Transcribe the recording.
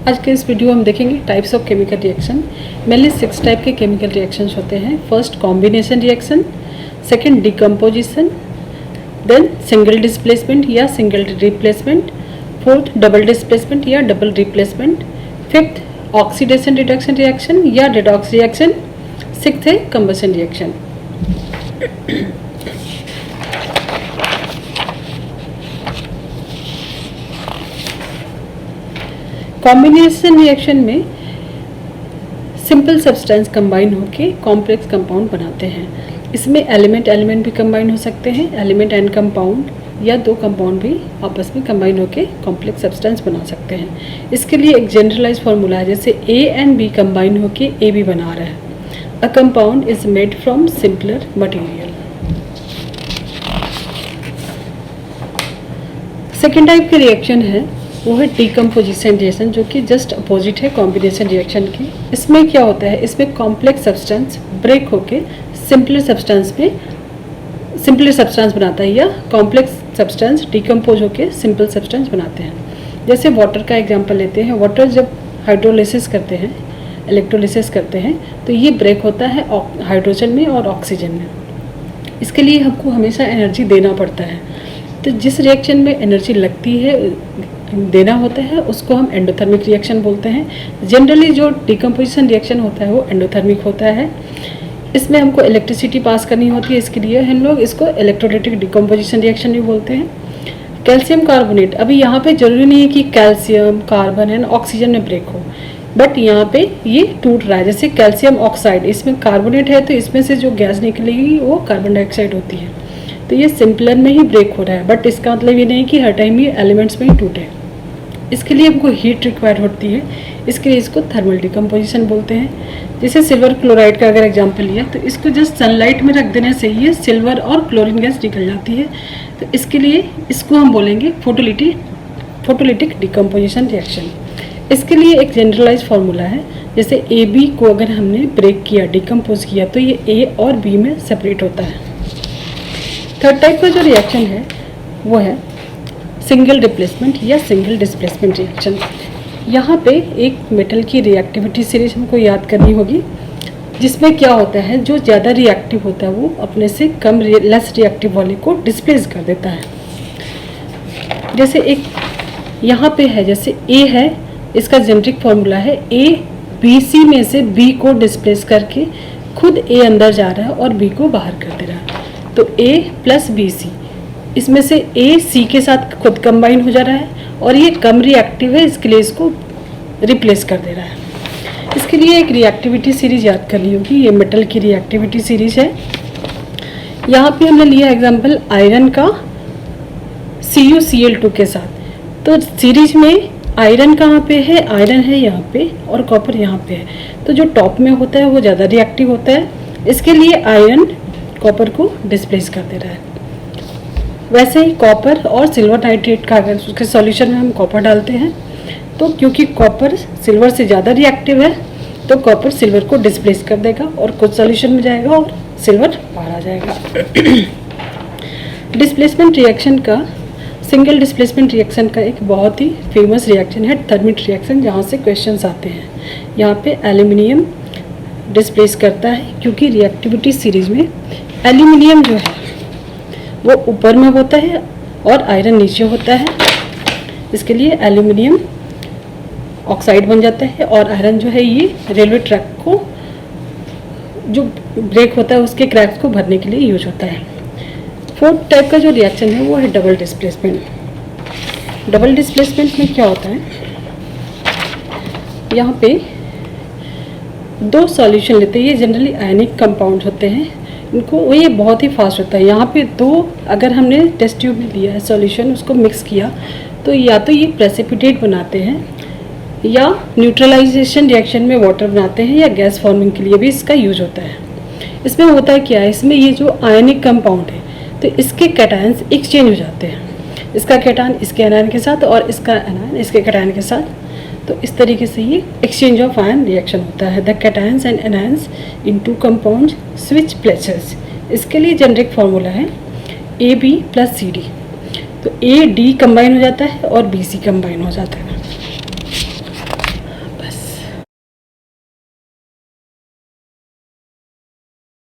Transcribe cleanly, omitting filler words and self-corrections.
आज के इस वीडियो में हम देखेंगे types of chemical reaction. Mainly 6 type के केमिकल रिएक्शंस होते हैं। First combination reaction, second decomposition, then single displacement या single replacement, fourth double displacement या double replacement, fifth oxidation reduction reaction या रेडॉक्स रिएक्शन, सिक्स्थ है कंबशन रिएक्शन। कॉम्बिनेशन रिएक्शन में simple substance combine होकर complex compound बनाते हैं। इसमें element भी कंबाइन हो सकते हैं, एलिमेंट एंड कंपाउंड, या दो कंपाउंड भी आपस में कंबाइन होकर कॉम्प्लेक्स सब्सटेंस बना सकते हैं। इसके लिए एक जनरलाइज फार्मूला है, जैसे ए एंड बी कंबाइन होकर ए बी बना रहा है। A compound is made from simpler material. Second type के रिएक्शन है वो है डिकम्पोजिशन रिएक्शन, जो कि जस्ट अपोजिट है कॉम्बिनेशन रिएक्शन की। इसमें क्या होता है, इसमें कॉम्प्लेक्स सब्सटेंस ब्रेक होके सिंपलर सब्सटेंस बनाता है, या कॉम्प्लेक्स सब्सटेंस डिकम्पोज होके सिंपल सब्सटेंस बनाते हैं। जैसे वाटर का एग्जांपल लेते हैं। वाटर जब हाइड्रोलिसिस करते हैं, इलेक्ट्रोलिसिस करते हैं, तो ये ब्रेक होता है हाइड्रोजन में और ऑक्सीजन में। इसके लिए हमको हमेशा एनर्जी देना पड़ता है। तो जिस रिएक्शन में एनर्जी लगती है, देना होता है, उसको हम एंडोथर्मिक रिएक्शन बोलते हैं। जनरली जो डिकम्पोजिशन रिएक्शन होता है वो एंडोथर्मिक होता है। इसमें हमको इलेक्ट्रिसिटी पास करनी होती है, इसके लिए हम लोग इसको इलेक्ट्रोलाइटिक डिकम्पोजिशन रिएक्शन भी बोलते हैं। कैल्शियम कार्बोनेट, अभी यहाँ पे जरूरी नहीं है कि कैल्शियम कार्बन एंड ऑक्सीजन में ब्रेक हो, बट यहाँ पे ये टूट रहा है। जैसे कैल्शियम ऑक्साइड, इसमें कार्बोनेट है तो इसमें से जो गैस निकलेगी वो कार्बन डाइऑक्साइड होती है। तो ये सिंपलर में ही ब्रेक हो रहा है, बट इसका मतलब ये नहीं कि हर टाइम ये एलिमेंट्स में ही टूटे। इसके लिए हमको हीट रिक्वायर्ड होती है, इसके लिए इसको थर्मल डिकम्पोजिशन बोलते हैं। जैसे सिल्वर क्लोराइड का अगर एग्जांपल लिया तो इसको जस्ट सनलाइट में रख देने से ये सिल्वर और क्लोरीन गैस निकल जाती है। तो इसके लिए इसको हम बोलेंगे फोटोलिटिक डिकम्पोजिशन रिएक्शन। इसके लिए एक जनरलाइज फार्मूला है, जैसे ए बी को अगर हमने ब्रेक किया, डिकम्पोज किया, तो ये ए और बी में सेपरेट होता है। थर्ड टाइप का जो रिएक्शन है वो है सिंगल रिप्लेसमेंट या सिंगल डिस्प्लेसमेंट रिएक्शन। यहाँ पे एक मेटल की रिएक्टिविटी सीरीज हमको याद करनी होगी, जिसमें क्या होता है, जो ज़्यादा रिएक्टिव होता है वो अपने से कम लेस रिएक्टिव वाले को डिस्प्लेस कर देता है। जैसे एक यहाँ पे है, जैसे ए है, इसका जेनेरिक फॉर्मूला है ए बी सी में से बी को डिस्प्लेस करके खुद ए अंदर जा रहा है और बी को बाहर कर दे रहा है। तो ए प्लस बी सी, इसमें से ए सी के साथ खुद कंबाइन हो जा रहा है और ये कम रिएक्टिव है, इसके लिए इसको रिप्लेस कर दे रहा है। इसके लिए एक रिएक्टिविटी सीरीज याद करनी होगी, ये मेटल की रिएक्टिविटी सीरीज है। यहाँ पे हमने लिया एग्जांपल आयरन का CuCl2 के साथ। तो सीरीज में आयरन कहाँ पे है, आयरन है यहाँ पे और कॉपर यहाँ पे है। तो जो टॉप में होता है वो ज़्यादा रिएक्टिव होता है, इसके लिए आयरन कॉपर को डिस्प्लेस कर दे रहा है। वैसे ही कॉपर और सिल्वर नाइट्रेट का अगर उसके सॉल्यूशन में हम कॉपर डालते हैं, तो क्योंकि कॉपर सिल्वर से ज़्यादा रिएक्टिव है, तो कॉपर सिल्वर को डिस्प्लेस कर देगा और कुछ सॉल्यूशन में जाएगा और सिल्वर बाहर आ जाएगा। डिस्प्लेसमेंट रिएक्शन का, सिंगल डिस्प्लेसमेंट रिएक्शन का एक बहुत ही फेमस रिएक्शन है थर्मिट रिएक्शन, जहाँ से क्वेश्चंस आते हैं। यहाँ पे एल्यूमिनियम डिस्प्लेस करता है, क्योंकि रिएक्टिविटी सीरीज में एल्यूमिनियम जो है वो ऊपर में होता है और आयरन नीचे होता है। इसके लिए एल्यूमिनियम ऑक्साइड बन जाता है और आयरन जो है ये रेलवे ट्रैक को जो ब्रेक होता है उसके क्रैक्स को भरने के लिए यूज होता है। फोर्थ टाइप का जो रिएक्शन है वो है डबल डिस्प्लेसमेंट। डबल डिस्प्लेसमेंट में क्या होता है, यहाँ पे दो सॉल्यूशन लेते हैं, ये जनरली आयनिक कंपाउंड होते हैं, इनको वो ये बहुत ही फास्ट होता है। यहाँ पे दो अगर हमने टेस्ट ट्यूब में लिया है सॉल्यूशन, उसको मिक्स किया, तो या तो ये प्रेसिपिटेट बनाते हैं, या न्यूट्रलाइजेशन रिएक्शन में वाटर बनाते हैं, या गैस फॉर्मिंग के लिए भी इसका यूज होता है। इसमें होता है क्या है, इसमें ये जो आयनिक कंपाउंड है तो इसके कैटायंस एक्सचेंज हो जाते हैं, इसका कैटायन इसके एनायन के साथ और इसका एनायन इसके कैटायन के साथ। तो इस तरीके से ये एक्सचेंज ऑफ आयन रिएक्शन होता है। The cations and anions in two compound switch places. इसके लिए जेनेरिक फार्मूला है AB + CD। तो AD कंबाइन हो जाता है और BC कंबाइन हो जाता है।